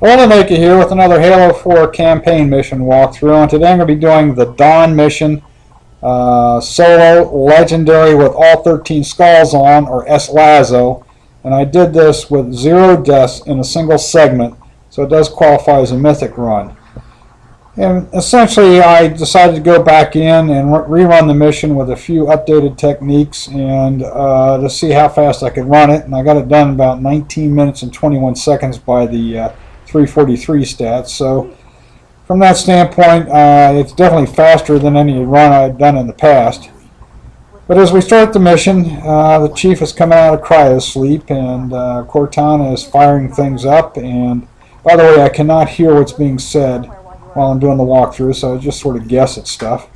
Naked here with another Halo 4 campaign mission walkthrough, and today I'm going to be doing the Dawn mission, solo, legendary with all 13 skulls on, or SLASO, and I did this with 0 deaths in a single segment, so it does qualify as a Mythic run. And essentially I decided to go back in and rerun the mission with a few updated techniques and to see how fast I could run it, and I got it done in about 19 minutes and 21 seconds by the 343 stats. So from that standpoint, it's definitely faster than any run I've done in the past. But as we start the mission, the chief is coming out of cryosleep, and Cortana is firing things up. And by the way, I cannot hear what's being said while I'm doing the walkthrough, so I just sort of guess at stuff.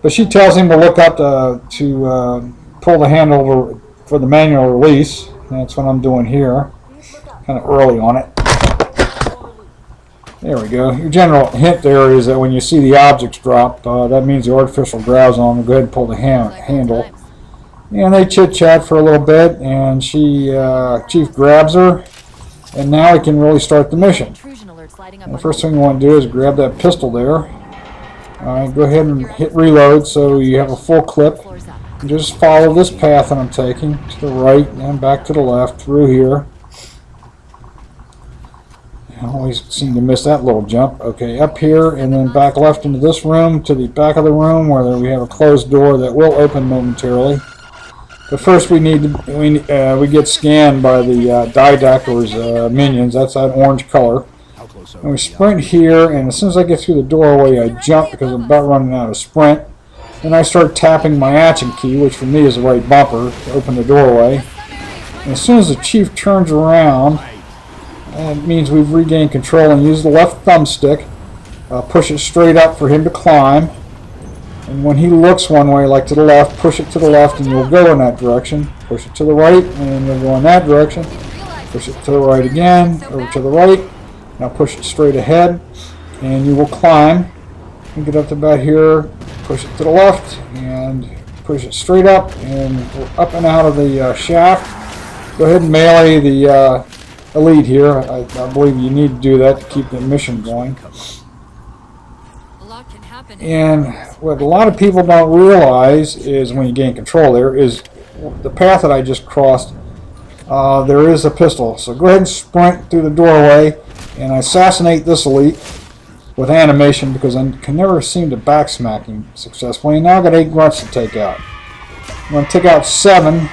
But she tells him to look up to pull the handle for the manual release. That's what I'm doing here. Kind of early on it. There we go. Your general hint there is that when you see the objects drop, that means the artificial grow's on. Go ahead and pull the handle. And they chit-chat for a little bit, and Chief grabs her, and now we can really start the mission. And the first thing you want to do is grab that pistol there. Alright, go ahead and hit reload so you have a full clip. And just follow this path that I'm taking, to the right and back to the left, through here. I always seem to miss that little jump. Okay, up here and then back left into this room, to the back of the room where we have a closed door that will open momentarily. But first we get scanned by the Didactor's minions. That's that orange color. And we sprint here, and as soon as I get through the doorway, I jump because I'm about running out of sprint. Then I start tapping my action key, which for me is the right bumper, to open the doorway. And as soon as the chief turns around, it means we've regained control, and use the left thumbstick, push it straight up for him to climb. And when he looks one way, like to the left, push it to the left and you'll go in that direction. Push it to the right and you'll go in that direction. Push it to the right again, over to the right. Now push it straight ahead and you will climb. And get up to about here, push it to the left and push it straight up and up and out of the shaft. Go ahead and melee the elite here. I believe you need to do that to keep the mission going. And what a lot of people don't realize is when you gain control there is the path that I just crossed. There is a pistol. So go ahead and sprint through the doorway and assassinate this elite with animation because I can never seem to backsmack him successfully. And now I've got 8 grunts to take out. I'm going to take out 7.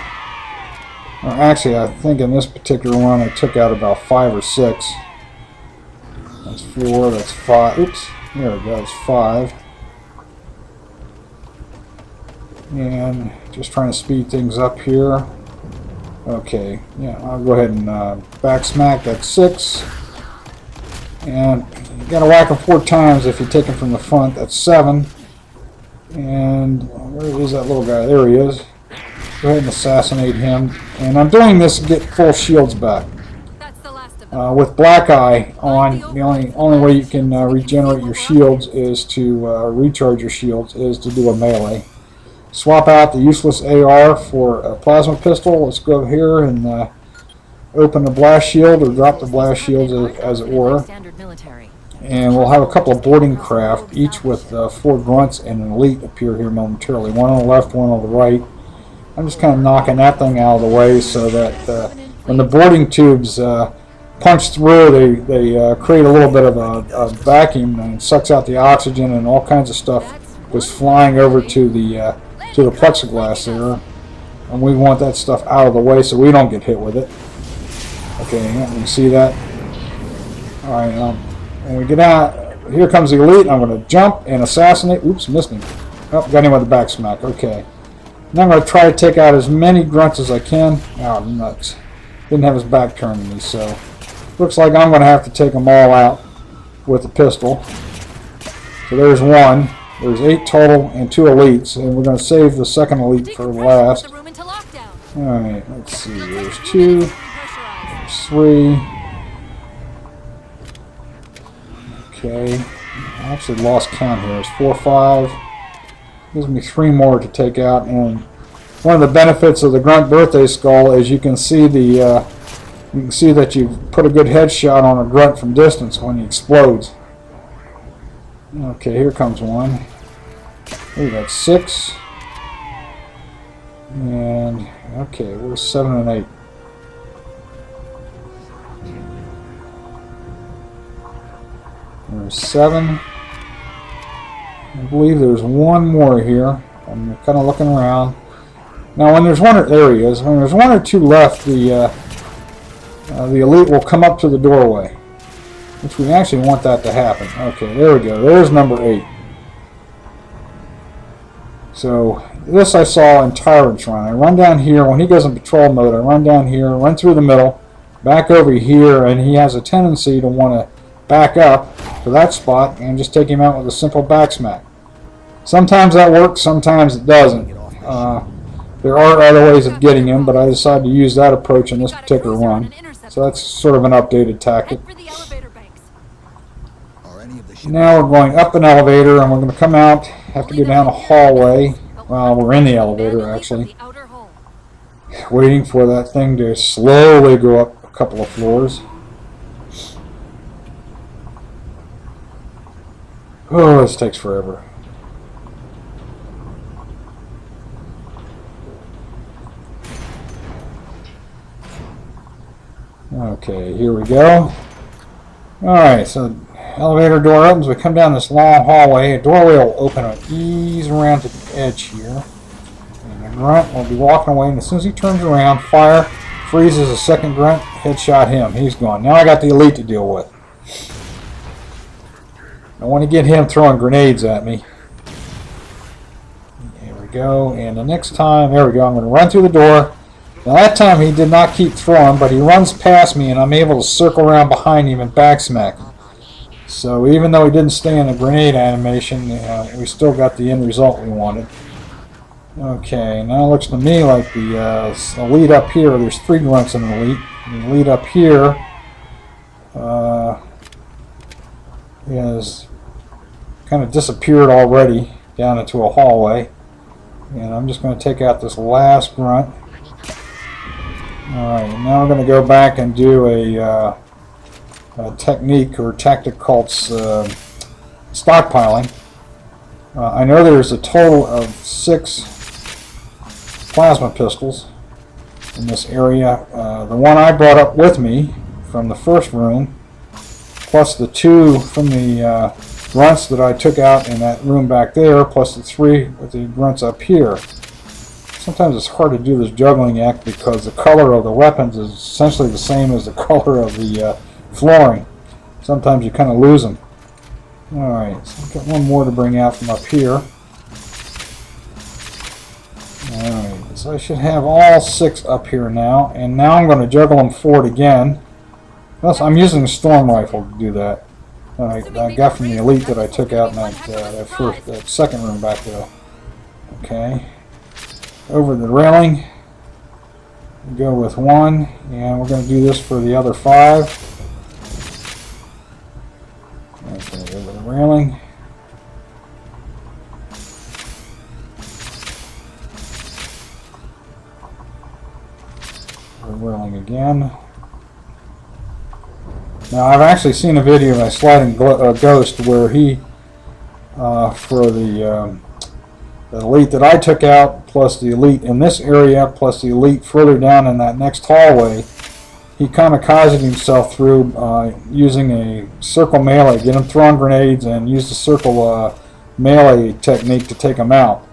Or actually, I think in this particular one I took out about 5 or 6. That's 4, that's 5. Oops, there it goes, 5. And just trying to speed things up here. Okay, yeah, I'll go ahead and backsmack, that's 6. And you gotta whack him 4 times if you take him from the front, that's 7. And where is that little guy? There he is. Go ahead and assassinate him. And I'm doing this to get full shields back. With Black Eye on, the only way you can regenerate your shields is to recharge your shields is to do a melee. Swap out the useless AR for a plasma pistol. Let's go here and open the blast shield or drop the blast shields as it were. And we'll have a couple of boarding craft, each with 4 grunts and an elite appear here momentarily. One on the left, one on the right. I'm just kind of knocking that thing out of the way so that when the boarding tubes punch through, they create a little bit of a vacuum and sucks out the oxygen, and all kinds of stuff goes flying over to the plexiglass there. And we want that stuff out of the way so we don't get hit with it. Okay, you can see that. Alright, when we get out, here comes the elite. I'm going to jump and assassinate. Oops, missed him. Oh, got him with a back smack. Okay. Now I'm going to try to take out as many grunts as I can. Oh, nuts. Didn't have his back turned to me, so looks like I'm going to have to take them all out with the pistol. So there's 1. There's 8 total and 2 elites, and we're going to save the second elite for last. Alright, let's see. There's 2. There's 3. Okay. I actually lost count here. It's 4, 5. Gives me 3 more to take out, and one of the benefits of the Grunt Birthday Skull is you can see the you can see that you've put a good headshot on a grunt from distance when he explodes. Okay, here comes one. Ooh, that's 6. And, okay, where's 7 and 8? There's 7. I believe there's one more here. I'm kind of looking around. Now, when there's one, there he is. When there's 1 or 2 left, the elite will come up to the doorway, which we actually want that to happen. Okay, there we go. There's number 8. So this I saw in Tyrant's Run. I run down here. When he goes in patrol mode, I run down here, run through the middle, back over here, and he has a tendency to want to back up to that spot and just take him out with a simple back smack. Sometimes that works, sometimes it doesn't. There are other ways of getting him, but I decided to use that approach in this particular run. So that's sort of an updated tactic. Now we're going up an elevator, and we're going to come out, have to go down a hallway. Well, we're in the elevator, actually. Waiting for that thing to slowly go up a couple of floors. Oh, this takes forever. Okay, here we go. Alright, so elevator door opens. We come down this long hallway. A doorway will open and ease around to the edge here. And the grunt will be walking away, and as soon as he turns around, fire, freezes a second grunt, headshot him. He's gone. Now I got the elite to deal with. I want to get him throwing grenades at me. There we go. And the next time, there we go, I'm going to run through the door. Now that time he did not keep throwing, but he runs past me and I'm able to circle around behind him and backsmack him. So even though he didn't stay in the grenade animation, we still got the end result we wanted. Okay, now it looks to me like the elite up here, there's 3 grunts in the elite. The elite up here is kind of disappeared already down into a hallway. And I'm just going to take out this last grunt. Alright, now we're going to go back and do a technique or tactic called stockpiling. I know there's a total of 6 plasma pistols in this area. The one I brought up with me from the first room, plus the 2 from the grunts that I took out in that room back there, plus the 3 with the grunts up here. Sometimes it's hard to do this juggling act because the color of the weapons is essentially the same as the color of the flooring. Sometimes you kind of lose them. Alright, so I've got one more to bring out from up here. Alright, so I should have all 6 up here now, and now I'm going to juggle them forward again. Plus, I'm using the storm rifle to do that. That I got from the elite that I took out in that second room back there. Okay. Over the railing, go with 1, and we're going to do this for the other 5. Okay, over the railing. Over the railing again. Now I've actually seen a video of a sliding ghost where he, for the elite that I took out, plus the elite in this area, plus the elite further down in that next hallway, he kamikazed himself through using a circle melee, get him throwing grenades, and use the circle melee technique to take him out.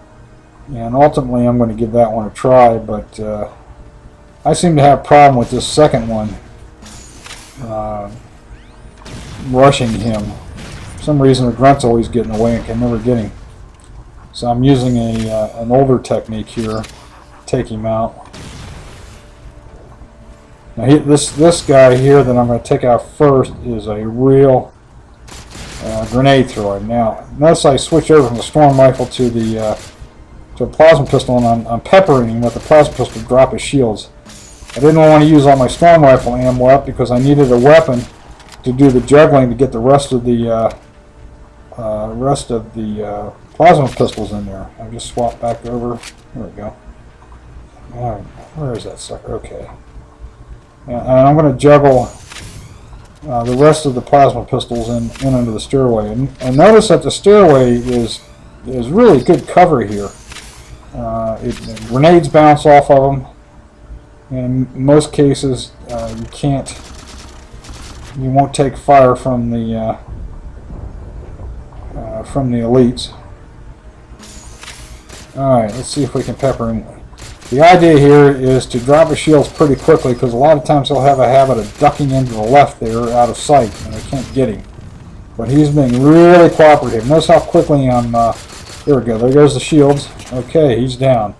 And ultimately I'm going to give that one a try, but I seem to have a problem with this second one rushing him. For some reason the grunt's always getting away and can never get him. So I'm using an older technique here to take him out. Now this guy here that I'm going to take out first is a real grenade thrower. Now notice I switch over from the storm rifle to a plasma pistol, and I'm peppering him with the plasma pistol to drop his shields. I didn't want to use all my storm rifle ammo up because I needed a weapon to do the juggling to get the rest of the plasma pistols in there. I just swapped back over. There we go. Alright, where is that sucker? Okay. And I'm going to juggle the rest of the plasma pistols in under the stairway. And notice that the stairway is really good cover here. Grenades bounce off of them. And in most cases, you won't take fire from the elites. Alright, let's see if we can pepper him. The idea here is to drop his shields pretty quickly, because a lot of times he'll have a habit of ducking into the left there out of sight, and they can't get him. But he's being really cooperative. Notice how quickly I'm... there we go, there goes the shields. Okay, he's down.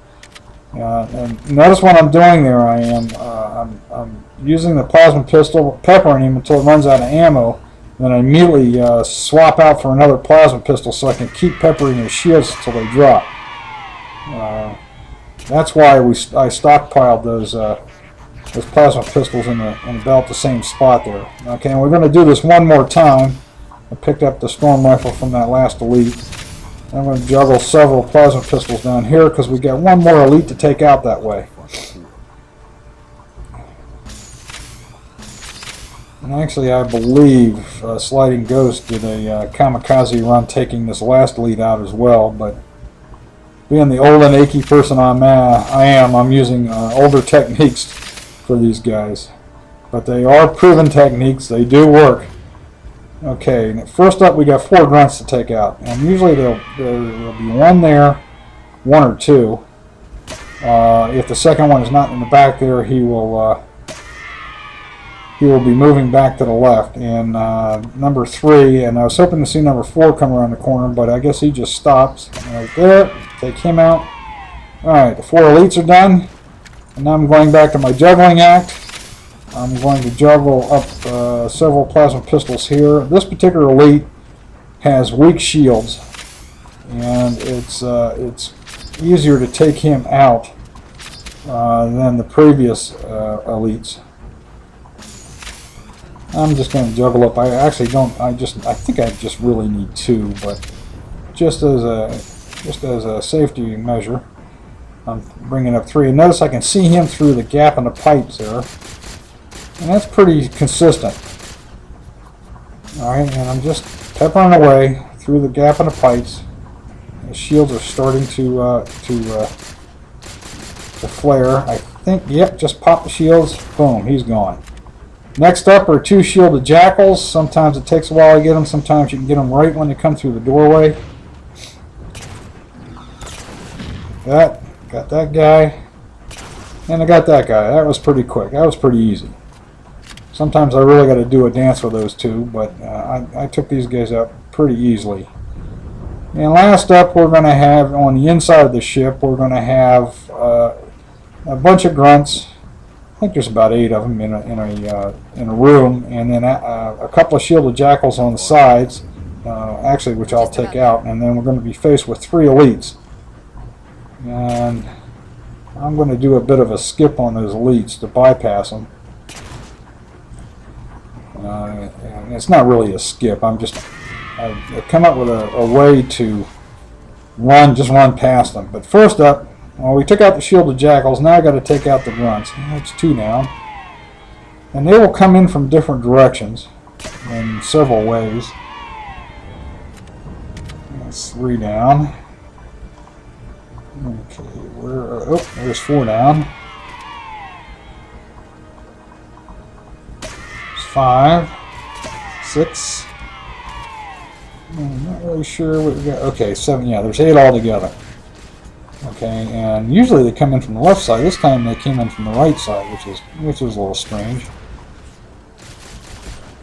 And notice what I'm doing there. I'm using the plasma pistol, peppering him until it runs out of ammo. Then I immediately swap out for another plasma pistol so I can keep peppering his shields until they drop. That's why I stockpiled those plasma pistols in the belt, the same spot there. Okay, and we're going to do this one more time. I picked up the storm rifle from that last elite. I'm going to juggle several plasma pistols down here because we got one more elite to take out that way. And actually, I believe Sliding Ghost did a kamikaze run taking this last elite out as well, but being the old and achy person I'm using older techniques for these guys. But they are proven techniques, they do work. Okay, first up we got 4 grunts to take out, and usually there'll be one there, one or two. If the second one is not in the back there, he will be moving back to the left. And number 3, and I was hoping to see number 4 come around the corner, but I guess he just stops right there. Take him out. Alright, the 4 elites are done, and now I'm going back to my juggling act. I'm going to juggle up several plasma pistols here. This particular elite has weak shields, and it's easier to take him out than the previous elites. I'm just going to juggle up. I actually don't. I think I just really need 2, but just as a safety measure, I'm bringing up 3. And notice I can see him through the gap in the pipes there. And that's pretty consistent. Alright, and I'm just peppering away through the gap in the pipes. The shields are starting to flare. I think, yep, just pop the shields. Boom, he's gone. Next up are 2 shielded jackals. Sometimes it takes a while to get them. Sometimes you can get them right when they come through the doorway. Got that guy. And I got that guy. That was pretty quick. That was pretty easy. Sometimes I really got to do a dance with those 2, but I took these guys out pretty easily. And last up, we're going to have, on the inside of the ship, we're going to have a bunch of grunts. I think there's about 8 of them in a room, and then a couple of shielded jackals on the sides, actually, which I'll take out. And then we're going to be faced with 3 elites. And I'm going to do a bit of a skip on those elites to bypass them. And it's not really a skip. I've come up with a way to just run past them. But first up, well, we took out the shielded jackals. Now I got to take out the grunts. That's 2 down, and they will come in from different directions in several ways. That's 3 down. Okay, there's 4 down. 5, 6. I'm not really sure what we got. Okay, 7. Yeah, there's 8 altogether. Okay, and usually they come in from the left side. This time they came in from the right side, which is a little strange.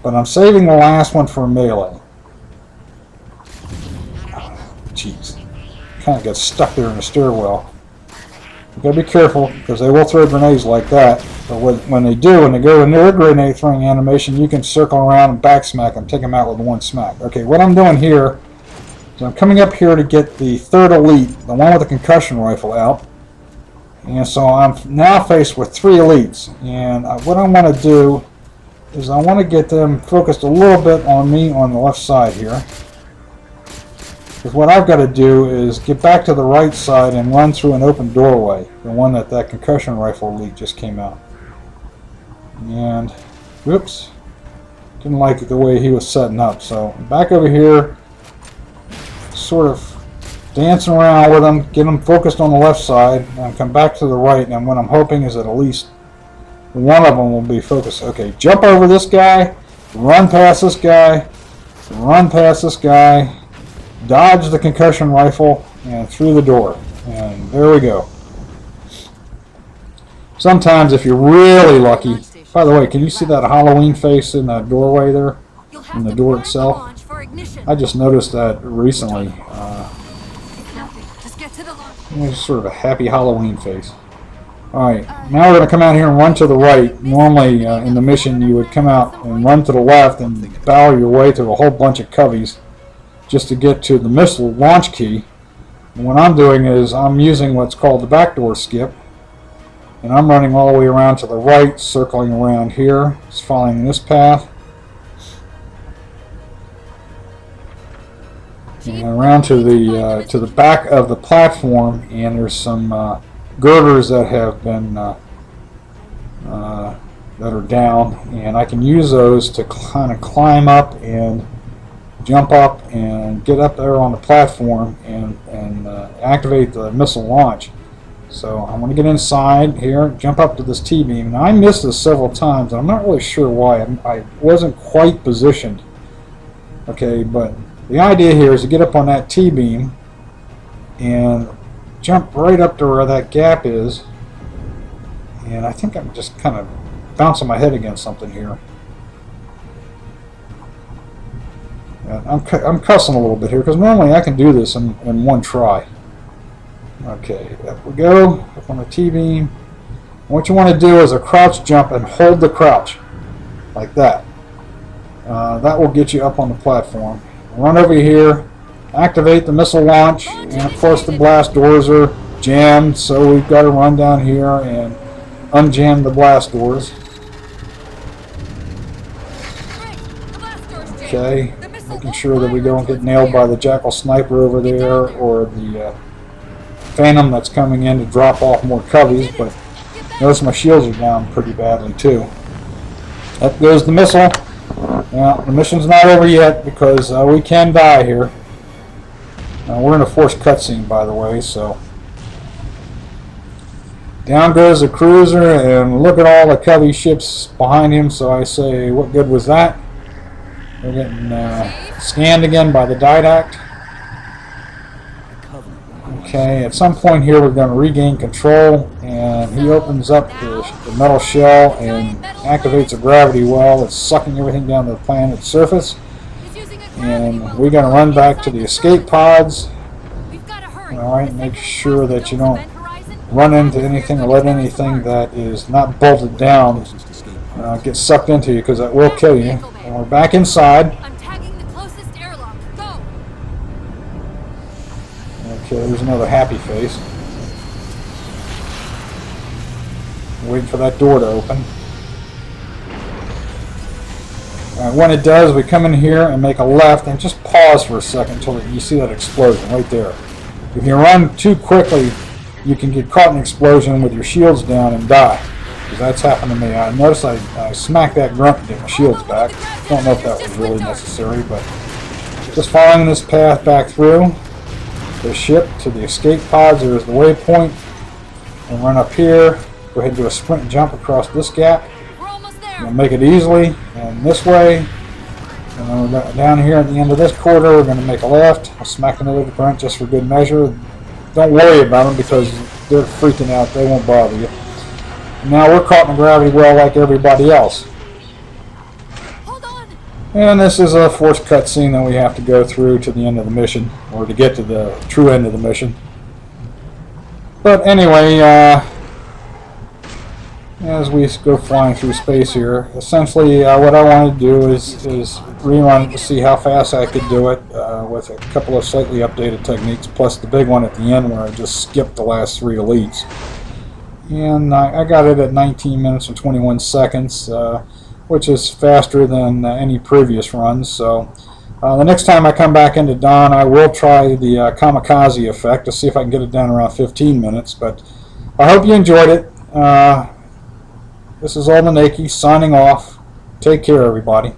But I'm saving the last one for melee. Jeez, kind of got stuck there in the stairwell. You gotta be careful, because they will throw grenades like that. But when they go in their grenade throwing animation, you can circle around and backsmack them, take them out with 1 smack. Okay, what I'm doing here is I'm coming up here to get the 3rd elite, the one with the concussion rifle, out. And so I'm now faced with 3 elites. And what I want to do is I want to get them focused a little bit on me on the left side here. Because what I've got to do is get back to the right side and run through an open doorway, the one that concussion rifle elite just came out. And, whoops, didn't like the way he was setting up. So back over here, sort of dancing around with him, get him focused on the left side, and come back to the right. And what I'm hoping is that at least one of them will be focused. Okay, jump over this guy, run past this guy, run past this guy, dodge the concussion rifle, and through the door. And there we go. Sometimes if you're really lucky, by the way, can you see that Halloween face in that doorway there, in the door itself? I just noticed that recently. It's sort of a happy Halloween face. Alright, now we're going to come out here and run to the right. Normally in the mission you would come out and run to the left and barrel your way through a whole bunch of coveys just to get to the missile launch key. And what I'm doing is I'm using what's called the backdoor skip. And I'm running all the way around to the right, circling around here. It's following this path. And around to the back of the platform, and there's some girders that have been that are down, and I can use those to kind of climb up and jump up and get up there on the platform and activate the missile launch. So I'm going to get inside here, jump up to this T-beam. Now I missed this several times, and I'm not really sure why. I wasn't quite positioned. Okay, but the idea here is to get up on that T-beam and jump right up to where that gap is. And I think I'm just kind of bouncing my head against something here. I'm cussing a little bit here because normally I can do this in one try. Okay, up we go, up on the T-beam. What you want to do is a crouch jump and hold the crouch, like that. That will get you up on the platform. Run over here, activate the missile launch, and of course the blast doors are jammed, so we've got to run down here and unjam the blast doors. Okay, making sure that we don't get nailed by the Jackal sniper over there or the Phantom that's coming in to drop off more coveys, but notice my shields are down pretty badly too. Up goes the missile. Now, the mission's not over yet because we can die here. We're in a forced cutscene, by the way, so. Down goes the cruiser, and look at all the covey ships behind him, so I say, what good was that? We're getting scanned again by the Didact. Okay, at some point here we're going to regain control, and he opens up the metal shell and activates a gravity well that's sucking everything down to the planet's surface. And we're going to run back to the escape pods. Alright, make sure that you don't run into anything or let anything that is not bolted down get sucked into you, because that will kill you. And we're back inside. Okay, there's another happy face. Waiting for that door to open. When it does, we come in here and make a left and just pause for a second until you see that explosion right there. If you run too quickly, you can get caught in an explosion with your shields down and die. Because that's happened to me. I noticed I smacked that grunt to get my shields back. Don't know if that was really necessary, but just following this path back through the ship to the escape pods. There's the waypoint. And run up here. Go ahead and do a sprint jump across this gap. We'll make it easily. And this way. And then we're down here at the end of this corridor. We're going to make a left. I'll smack another grunt just for good measure. Don't worry about them because they're freaking out. They won't bother you. Now we're caught in a gravity well like everybody else. And this is a forced cutscene that we have to go through to the end of the mission, or to get to the true end of the mission. But anyway, as we go flying through space here, essentially what I want to do is rerun it to see how fast I could do it with a couple of slightly updated techniques, plus the big one at the end where I just skipped the last 3 elites. And I got it at 19 minutes and 21 seconds. Which is faster than any previous runs. So the next time I come back into Dawn, I will try the kamikaze effect to see if I can get it down around 15 minutes. But I hope you enjoyed it. this is Almanaki signing off. Take care, everybody.